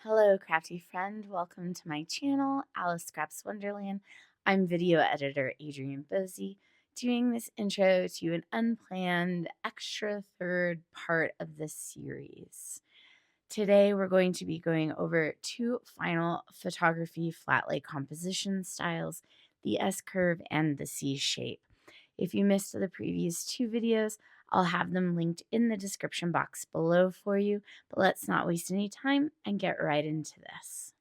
Hello, crafty friend. Welcome to my channel, Alice Scraps Wonderland. I'm video editor Adrienne Bosey, doing this intro to an unplanned extra third part of this series. Today, we're going to be going over two final photography flat lay composition styles, the S curve and the C shape. If you missed the previous two videos, I'll have them linked in the description box below for you, but let's not waste any time and get right into this.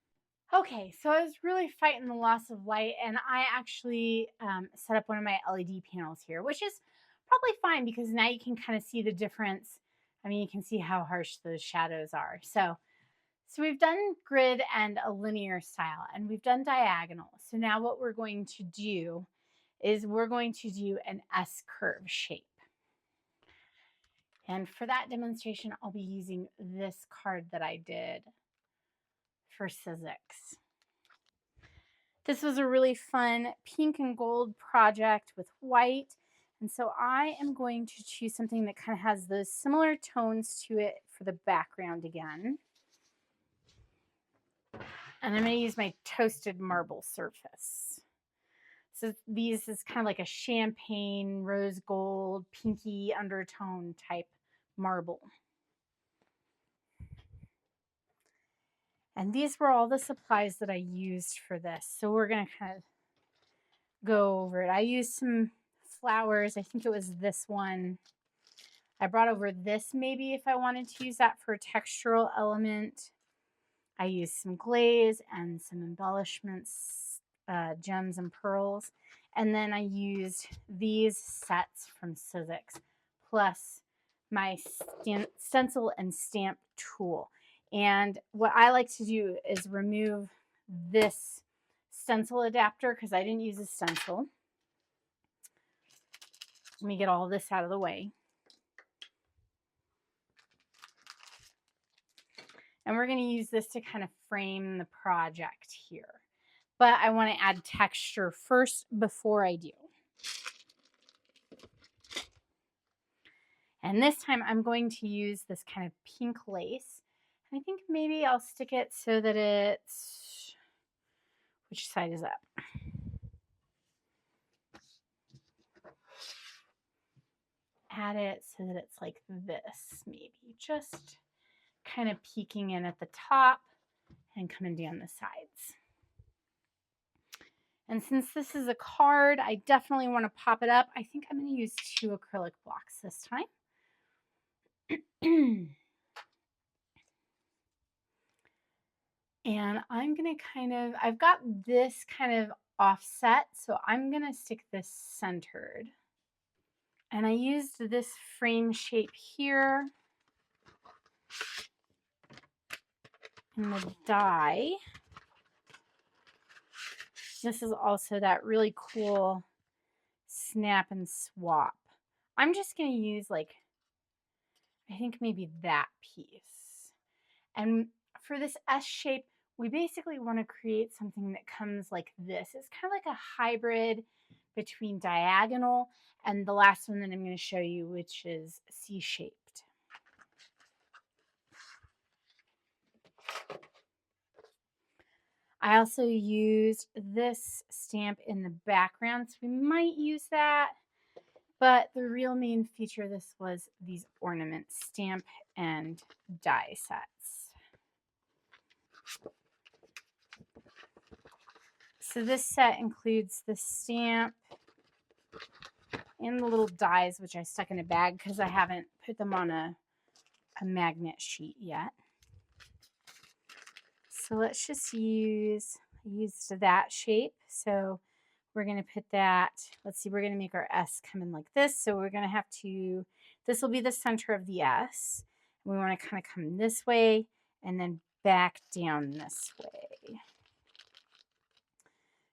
Okay, so I was really fighting the loss of light, and I actually set up one of my LED panels here, which is probably fine because now you can kind of see the difference. I mean, you can see how harsh those shadows are. So we've done grid and a linear style, and we've done diagonal. So now what we're going to do is we're going to do an S curve shape. And for that demonstration, I'll be using this card that I did for Sizzix. This was a really fun pink and gold project with white. And so I am going to choose something that kind of has those similar tones to it for the background again. And I'm going to use my toasted marble surface. So these is kind of like a champagne, rose gold, pinky undertone type marble. And these were all the supplies that I used for this. So we're going to kind of go over it. I used some flowers. I think it was this one. I brought over this maybe if I wanted to use that for a textural element. I used some glaze and some embellishments, gems and pearls. And then I used these sets from Sizzix, plus my stencil and stamp tool. And what I like to do is remove this stencil adapter because I didn't use a stencil. Let me get all this out of the way. And we're going to use this to kind of frame the project here. But I want to add texture first before I do. And this time I'm going to use this kind of pink lace. And I think maybe I'll stick it so that it's, which side is up? Add it so that it's like this, maybe. Just kind of peeking in at the top and coming down the sides. And since this is a card, I definitely want to pop it up. I think I'm going to use 2 acrylic blocks this time. And I'm going to kind of, I've got this kind of offset, so I'm going to stick this centered. And I used this frame shape here in the die. This is also that really cool snap and swap. I'm just going to use like, I think maybe that piece. And for this S shape, we basically want to create something that comes like this. It's kind of like a hybrid between diagonal and the last one that I'm going to show you, which is C-shaped. I also used this stamp in the background, so we might use that. But the real main feature of this was these ornament stamp and die sets. So this set includes the stamp and the little dies, which I stuck in a bag because I haven't put them on a magnet sheet yet. So let's just use, I used that shape. So we're going to put that, let's see, we're going to make our S come in like this. So we're going to have to, this will be the center of the S. We want to kind of come this way and then back down this way.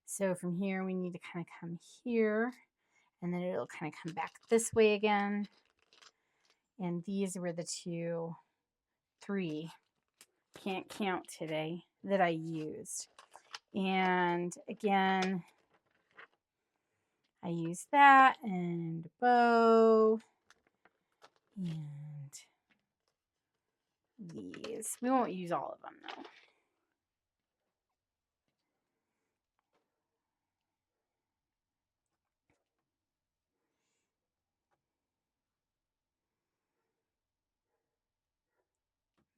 So from here, we need to kind of come here, and then it'll kind of come back this way again. And these were the 3, can't count today, that I used. And again, I used that and a bow and these. We won't use all of them though.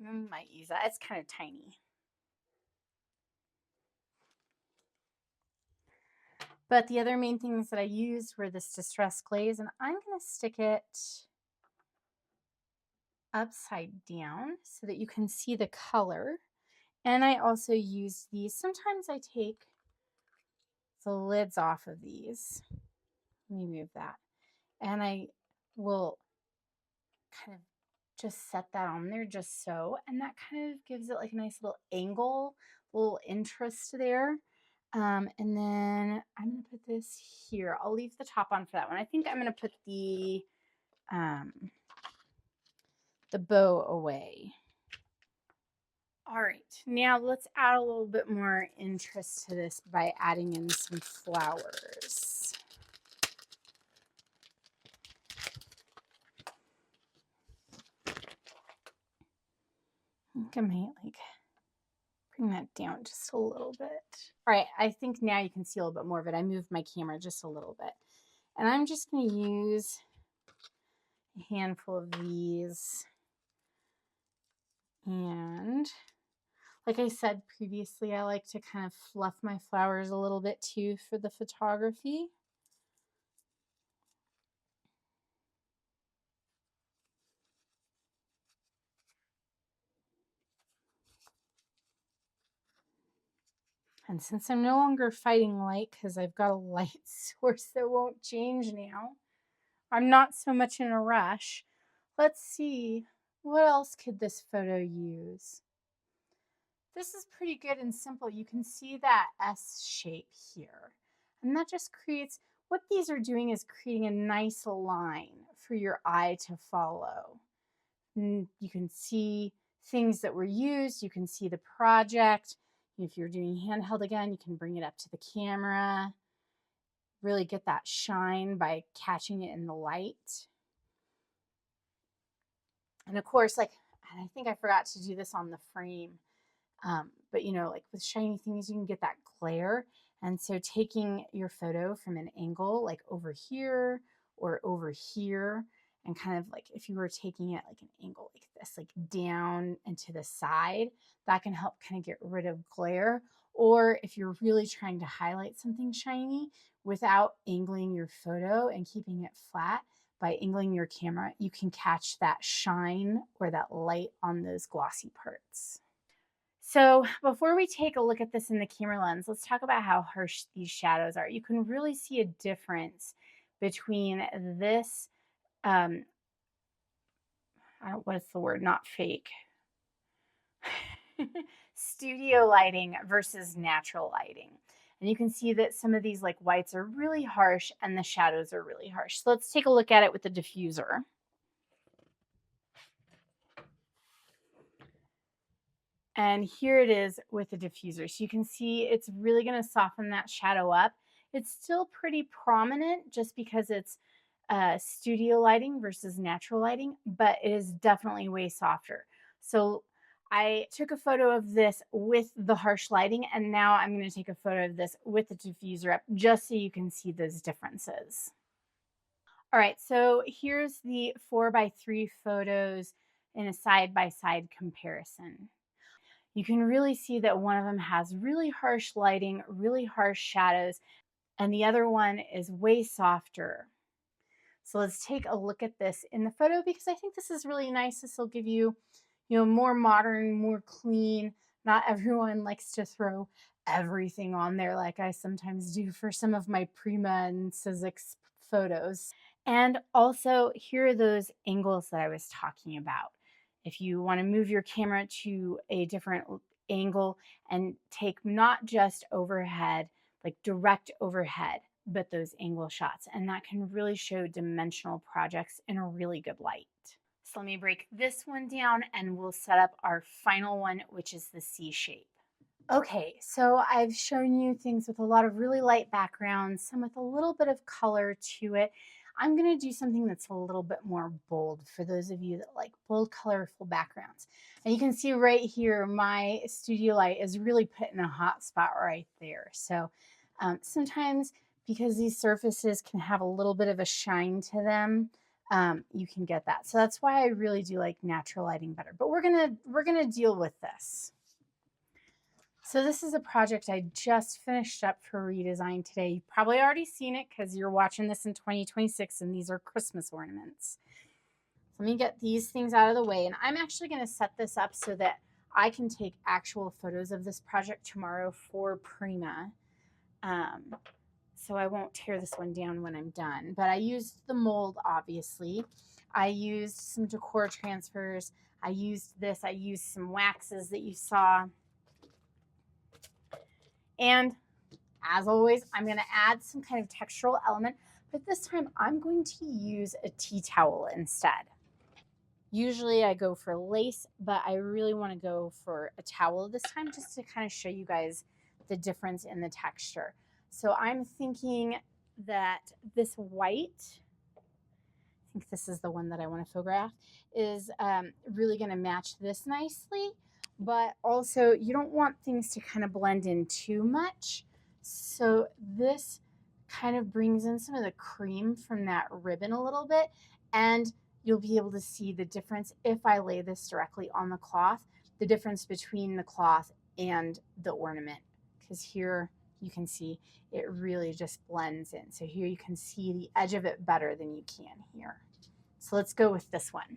Might use that. It's kind of tiny. But the other main things that I used were this distress glaze, and I'm going to stick it upside down so that you can see the color. And I also used these. Sometimes I take the lids off of these. Let me move that. And I will kind of just set that on there just so. And that kind of gives it like a nice little angle, little interest there. And then I'm going to put this here. I'll leave the top on for that one. I think I'm going to put the bow away. All right, now let's add a little bit more interest to this by adding in some flowers. I think I might like bring that down just a little bit. All right, I think now you can see a little bit more of it. I moved my camera just a little bit. And I'm just going to use a handful of these. And like I said previously, I like to kind of fluff my flowers a little bit too for the photography. And since I'm no longer fighting light because I've got a light source that won't change now, I'm not so much in a rush. Let's see, what else could this photo use? This is pretty good and simple. You can see that S shape here. And that just creates, what these are doing is creating a nice line for your eye to follow. And you can see things that were used. You can see the project. If you're doing handheld again, you can bring it up to the camera. Really get that shine by catching it in the light. And of course, like, I think I forgot to do this on the frame. But you know, like with shiny things, you can get that glare. And so taking your photo from an angle, like over here or over here, and kind of like if you were taking it like an angle like this, like down and to the side, that can help kind of get rid of glare. Or if you're really trying to highlight something shiny without angling your photo and keeping it flat, by angling your camera, you can catch that shine or that light on those glossy parts. So before we take a look at this in the camera lens, let's talk about how harsh these shadows are. You can really see a difference between this, what's the word, not fake, studio lighting versus natural lighting. And you can see that some of these like whites are really harsh and the shadows are really harsh. So let's take a look at it with the diffuser. And here it is with the diffuser. So you can see it's really going to soften that shadow up. It's still pretty prominent just because it's studio lighting versus natural lighting, but it is definitely way softer. So I took a photo of this with the harsh lighting, and now I'm going to take a photo of this with the diffuser up just so you can see those differences. All right, so here's the 4x3 photos in a side-by-side comparison. You can really see that one of them has really harsh lighting, really harsh shadows, and the other one is way softer. So let's take a look at this in the photo because I think this is really nice. This will give you, more modern, more clean. Not everyone likes to throw everything on there like I sometimes do for some of my Prima and Sizzix photos. And also, here are those angles that I was talking about. If you want to move your camera to a different angle and take not just overhead, like direct overhead, but those angle shots. And that can really show dimensional projects in a really good light. So let me break this one down and we'll set up our final one, which is the C shape. Okay, so I've shown you things with a lot of really light backgrounds, some with a little bit of color to it. I'm going to do something that's a little bit more bold for those of you that like bold, colorful backgrounds. And you can see right here, my studio light is really put in a hot spot right there. So sometimes because these surfaces can have a little bit of a shine to them, you can get that. So that's why I really do like natural lighting better. But we're gonna deal with this. So this is a project I just finished up for redesign today. You've probably already seen it because you're watching this in 2026 and these are Christmas ornaments. Let me get these things out of the way, and I'm actually going to set this up so that I can take actual photos of this project tomorrow for Prima. So I won't tear this one down when I'm done, but I used the mold, obviously. I used some decor transfers. I used this. I used some waxes that you saw. And as always, I'm going to add some kind of textural element, but this time I'm going to use a tea towel instead. Usually I go for lace, but I really want to go for a towel this time just to kind of show you guys the difference in the texture. So I'm thinking that this white, I think this is the one that I want to photograph, is really going to match this nicely, but also you don't want things to kind of blend in too much. So this kind of brings in some of the cream from that ribbon a little bit, and you'll be able to see the difference if I lay this directly on the cloth, the difference between the cloth and the ornament. Because here you can see it really just blends in. So here you can see the edge of it better than you can here. So let's go with this one.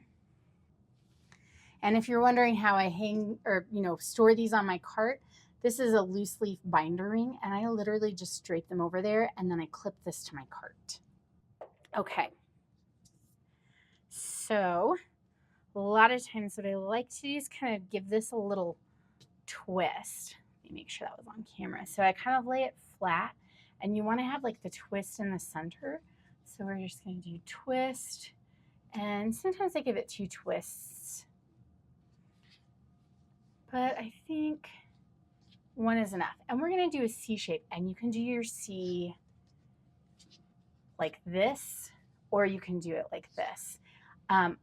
And if you're wondering how I hang or store these on my cart, this is a loose leaf binder ring, and I literally just drape them over there and then I clip this to my cart. Okay. So a lot of times what I like to do is kind of give this a little twist. Let me make sure that was on camera. So I kind of lay it flat, and you want to have like the twist in the center. So we're just going to do twist, and sometimes I give it 2 twists, but I think 1 is enough. And we're going to do a C shape, and you can do your C like this, or you can do it like this.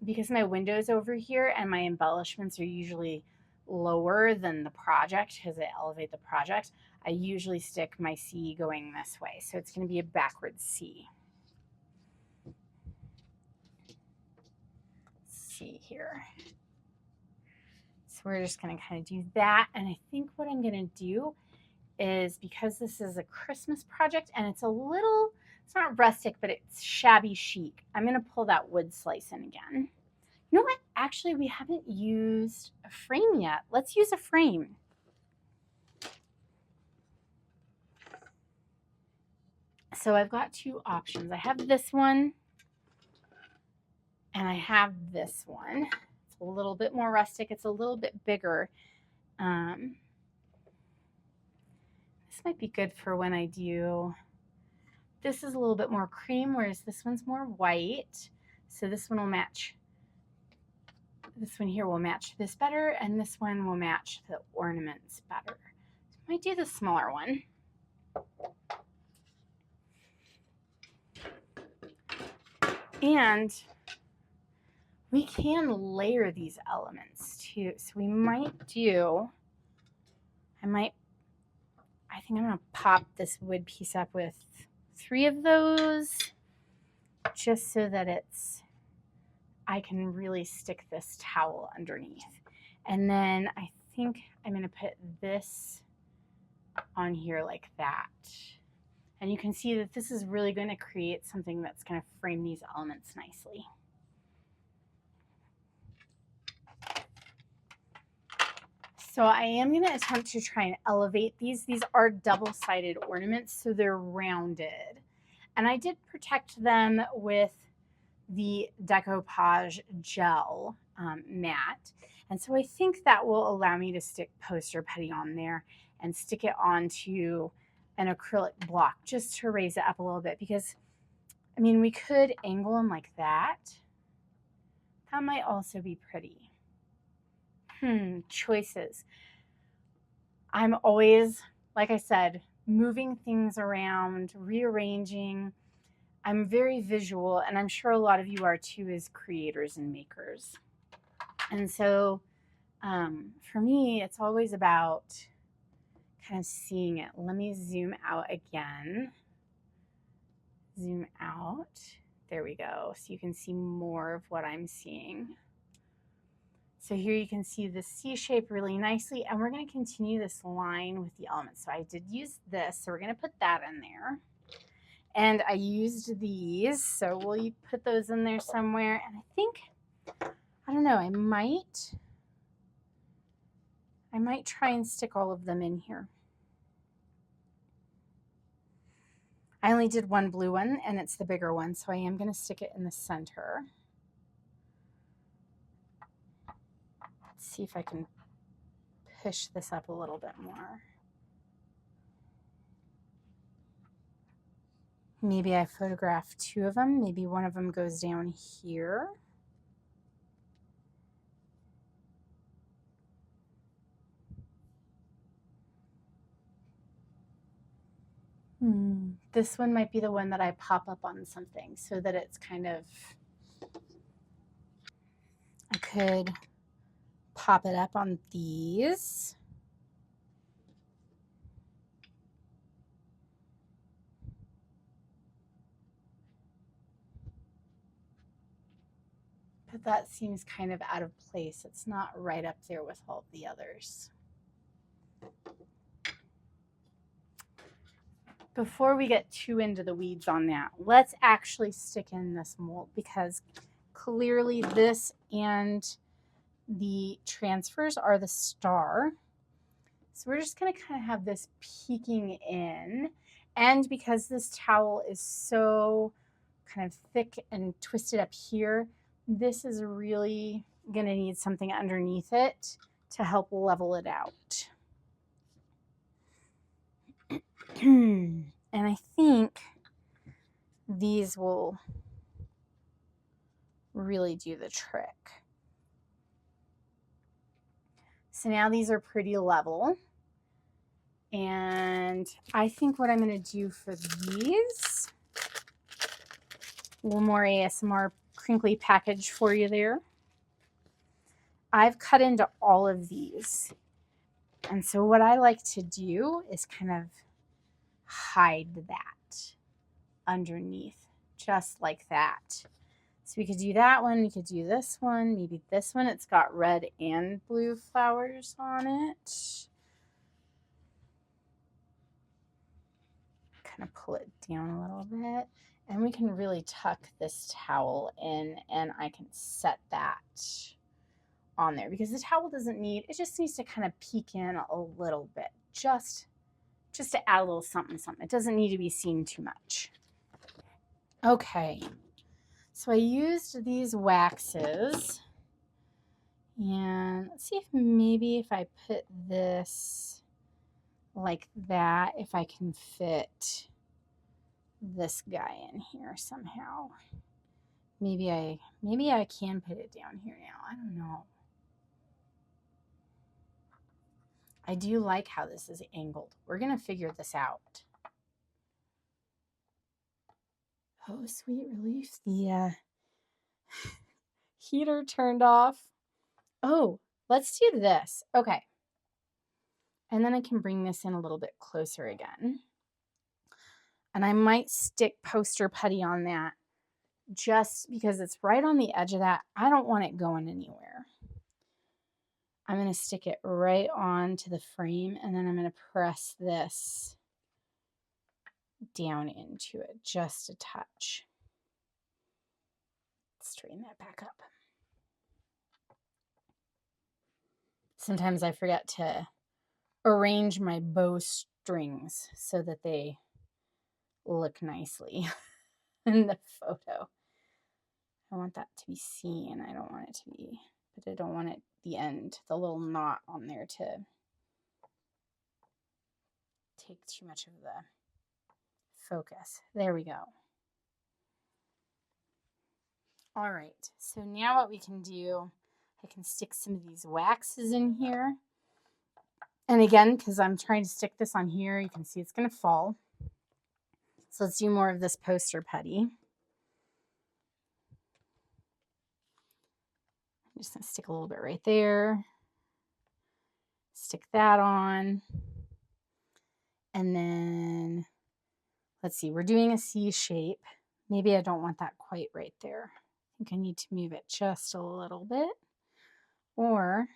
Because my window's over here and my embellishments are usually lower than the project because they elevate the project, I usually stick my C going this way. So it's going to be a backwards C. C here. So we're just going to kind of do that. And I think what I'm going to do is, because this is a Christmas project and it's a little, it's not rustic, but it's shabby chic, I'm going to pull that wood slice in again. You know what? Actually, we haven't used a frame yet. Let's use a frame. So I've got 2 options. I have this one and I have this one. It's a little bit more rustic. It's a little bit bigger. This might be good for when I do, this is a little bit more cream, whereas this one's more white. So this one will match, this one here will match this better, and this one will match the ornaments better. So I might do the smaller one. And we can layer these elements too. So we might do, I think I'm going to pop this wood piece up with 3 of those just so that I can really stick this towel underneath. And then I think I'm going to put this on here like that. And you can see that this is really going to create something that's going to frame these elements nicely. So I am going to attempt to try and elevate these. These are double-sided ornaments, so they're rounded. And I did protect them with the decoupage gel mat. And so I think that will allow me to stick poster putty on there and stick it onto an acrylic block just to raise it up a little bit, because I mean, we could angle them like that. That might also be pretty. Choices. I'm always, like I said, moving things around, rearranging. I'm very visual, and I'm sure a lot of you are too as creators and makers. And so for me, it's always about kind of seeing it. Let me zoom out again. Zoom out. There we go. So you can see more of what I'm seeing. So here you can see the C shape really nicely, and we're going to continue this line with the elements. So I did use this, so we're going to put that in there. And I used these, so we'll put those in there somewhere. And I think, I don't know, I might try and stick all of them in here. I only did one blue one, and it's the bigger one, so I am going to stick it in the center. Let's see if I can push this up a little bit more. Maybe I photograph two of them. Maybe one of them goes down here. This one might be the one that I pop up on something so that it's kind of, I could pop it up on these. But that seems kind of out of place. It's not right up there with all the others. Before we get too into the weeds on that, let's actually stick in this mold, because clearly this and the transfers are the star. So we're just going to kind of have this peeking in. And because this towel is so kind of thick and twisted up here, this is really going to need something underneath it to help level it out. And I think these will really do the trick. So now these are pretty level. And I think what I'm going to do for these, a little more ASMR crinkly package for you there. I've cut into all of these. And so what I like to do is kind of hide that underneath, just like that. So we could do that one, we could do this one, maybe this one. It's got red and blue flowers on it. Kind of pull it down a little bit. And we can really tuck this towel in, and I can set that on there because the towel doesn't need, it just needs to kind of peek in a little bit, just to add a little something, something. It doesn't need to be seen too much. Okay, so I used these waxes, and let's see if maybe if I put this like that, if I can fit this guy in here somehow. Maybe I can put it down here now. I don't know. I do like how this is angled. We're going to figure this out. Oh, sweet relief. The heater turned off. Oh, let's do this. Okay. And then I can bring this in a little bit closer again. And I might stick poster putty on that just because it's right on the edge of that. I don't want it going anywhere. I'm going to stick it right onto the frame, and then I'm going to press this down into it just a touch. Straighten that back up. Sometimes I forget to arrange my bowstrings so that they look nicely in the photo. I want that to be seen. I don't want it to be, but I don't want it, the end, the little knot on there to take too much of the focus. There we go. All right, so now what we can do, I can stick some of these waxes in here. And again, because I'm trying to stick this on here, you can see it's going to fall. So let's do more of this poster putty. I'm just going to stick a little bit right there. Stick that on. And then, let's see, we're doing a C shape. Maybe I don't want that quite right there. I think I need to move it just a little bit. Or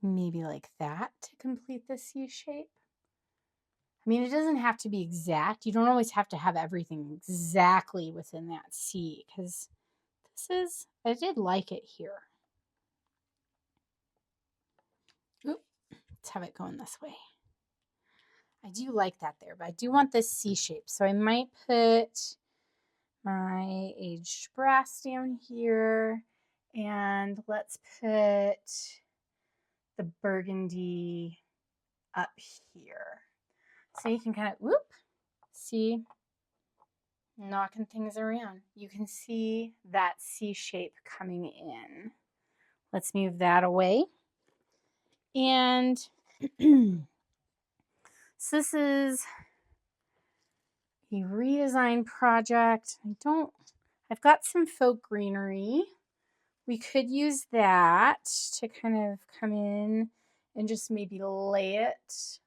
maybe like that to complete the C shape. I mean, it doesn't have to be exact. You don't always have to have everything exactly within that C, because I did like it here. Oop, let's have it going this way. I do like that there, but I do want this C shape. So I might put my aged brass down here, and let's put the burgundy up here. So you can kind of, whoop, see, knocking things around. You can see that C shape coming in. Let's move that away. And so this is a redesign project. I've got some faux greenery. We could use that to kind of come in and just maybe lay it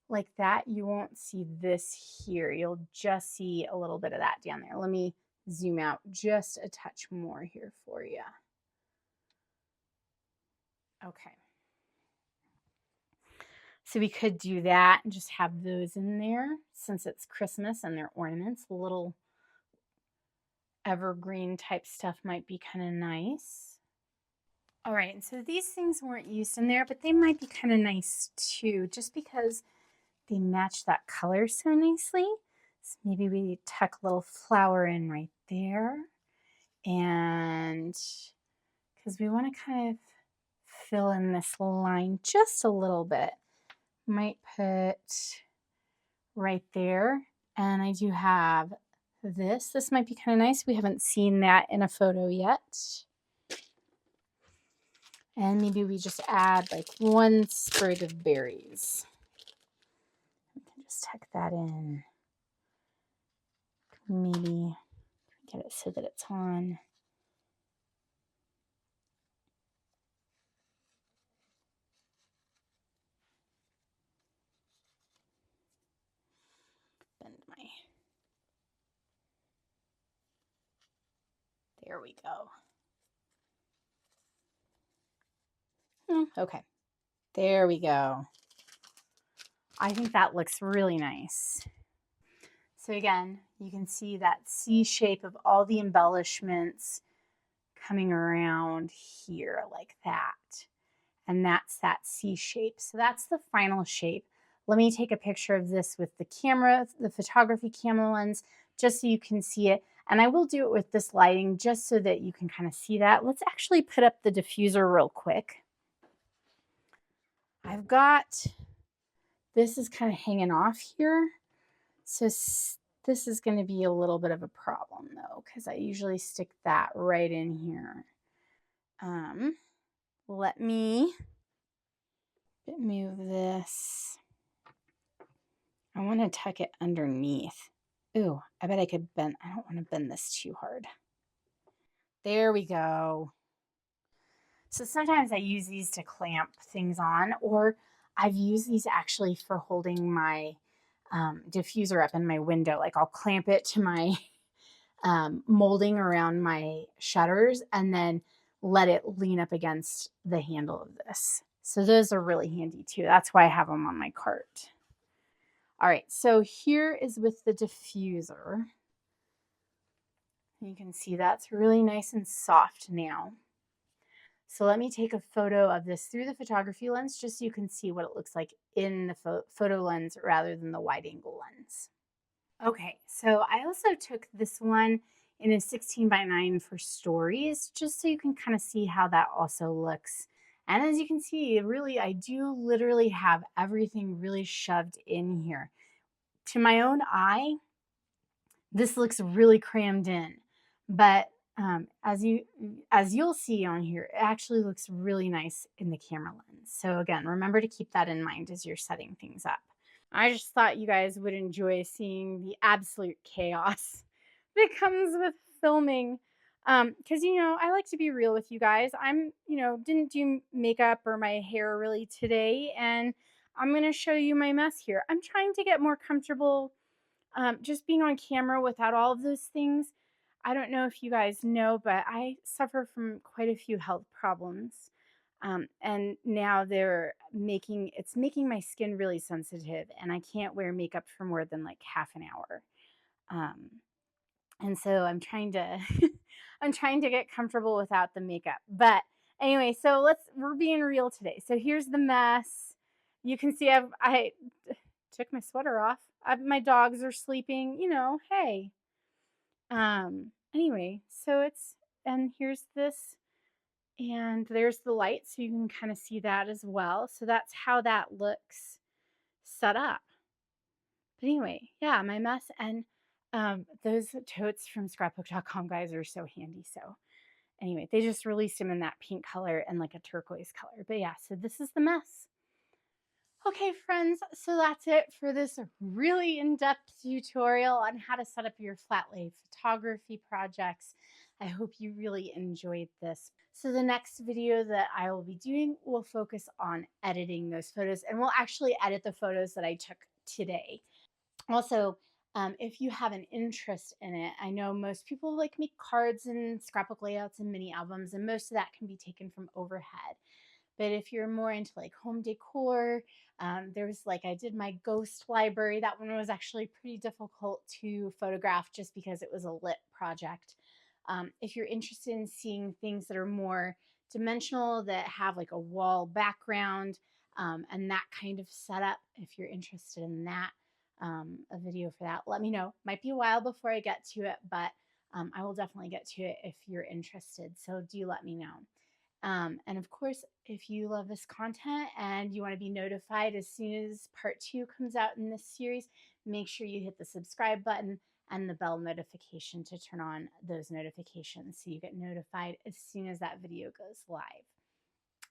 like that. You won't see this here. You'll just see a little bit of that down there. Let me zoom out just a touch more here for you. Okay. So we could do that and just have those in there since it's Christmas and they're ornaments. A little evergreen type stuff might be kind of nice. All right, and so these things weren't used in there, but they might be kind of nice too, just because they match that color so nicely. So maybe we tuck a little flower in right there. And because we want to kind of fill in this line just a little bit. Might put right there. And I do have this. This might be kind of nice. We haven't seen that in a photo yet. And maybe we just add like one sprig of berries. We can just tuck that in. Maybe get it so that it's on. Bend my. There we go. Okay. There we go. I think that looks really nice. So again, you can see that C shape of all the embellishments coming around here like that. And that's that C shape. So that's the final shape. Let me take a picture of this with the camera, the photography camera lens, just so you can see it. And I will do it with this lighting just so that you can kind of see that. Let's actually put up the diffuser real quick. I've got, this is kind of hanging off here. So this is going to be a little bit of a problem though, because I usually stick that right in here. Let me move this. I want to tuck it underneath. Ooh, I bet I could bend. I don't want to bend this too hard. There we go. So sometimes I use these to clamp things on, or I've used these actually for holding my diffuser up in my window. Like I'll clamp it to my molding around my shutters and then let it lean up against the handle of this. So those are really handy too. That's why I have them on my cart. All right, so here is with the diffuser. You can see that's really nice and soft now. So let me take a photo of this through the photography lens just so you can see what it looks like in the photo lens rather than the wide angle lens. Okay, so I also took this one in a 16:9 for stories just so you can kind of see how that also looks. And as you can see, really, I do literally have everything really shoved in here. To my own eye, this looks really crammed in, but as you'll see on here, it actually looks really nice in the camera lens. So again, remember to keep that in mind as you're setting things up. I just thought you guys would enjoy seeing the absolute chaos that comes with filming Because, I like to be real with you guys. Didn't do makeup or my hair really today, and I'm going to show you my mess here. I'm trying to get more comfortable just being on camera without all of those things. I don't know if you guys know, but I suffer from quite a few health problems. And now it's making my skin really sensitive, and I can't wear makeup for more than like half an hour. Um, and so I'm trying to I'm trying to get comfortable without the makeup. But anyway, so we're being real today. So here's the mess. You can see I took my sweater off. My dogs are sleeping, hey. Anyway, and here's this, and there's the light, so you can kind of see that as well. So that's how that looks set up. But anyway, yeah, my mess. And those totes from scrapbook.com, guys, are so handy. So anyway, they just released them in that pink color and like a turquoise color. But yeah, so this is the mess. Okay, friends, so that's it for this really in-depth tutorial on how to set up your Flatlay photography projects. I hope you really enjoyed this. So the next video that I will be doing will focus on editing those photos, and we'll actually edit the photos that I took today. Also, if you have an interest in it, I know most people like make cards and scrapbook layouts and mini albums, and most of that can be taken from overhead. But if you're more into like home decor, I did my ghost library. That one was actually pretty difficult to photograph just because it was a lit project. If you're interested in seeing things that are more dimensional, that have like a wall background and that kind of setup, if you're interested in that, a video for that, let me know. Might be a while before I get to it, but I will definitely get to it if you're interested. So do let me know. And of course, if you love this content and you want to be notified as soon as part 2 comes out in this series, make sure you hit the subscribe button and the bell notification to turn on those notifications so you get notified as soon as that video goes live.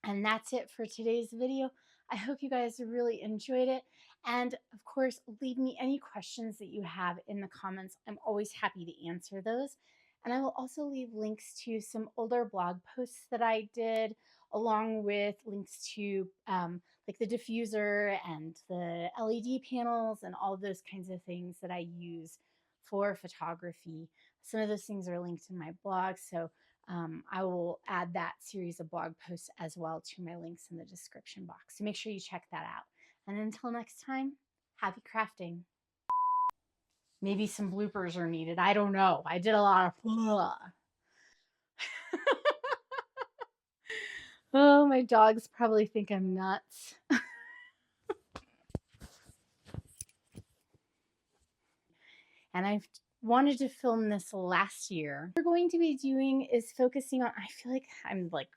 And that's it for today's video. I hope you guys really enjoyed it. And of course, leave me any questions that you have in the comments. I'm always happy to answer those. And I will also leave links to some older blog posts that I did, along with links to like the diffuser and the LED panels and all those kinds of things that I use for photography. Some of those things are linked in my blog, so I will add that series of blog posts as well to my links in the description box. So make sure you check that out. And until next time, happy crafting. Maybe some bloopers are needed. I don't know. I did a lot of Oh, my dogs probably think I'm nuts. And I've wanted to film this last year. What we're going to be doing is focusing on, I feel like I'm like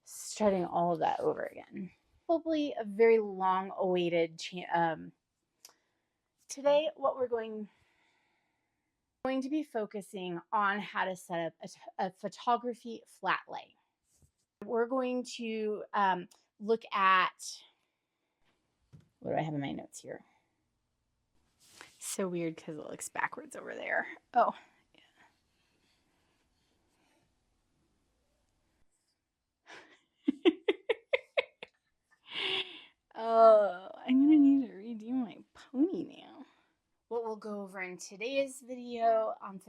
starting all of that over again. Probably a very long awaited today what we're going to be focusing on how to set up a photography flat lay. We're going to look at, what do I have in my notes here? So weird because it looks backwards over there. Oh, yeah. Oh, I'm gonna need to redo my pony now. What we'll go over in today's video on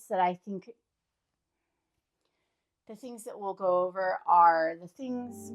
that I think the things that we'll go over are the things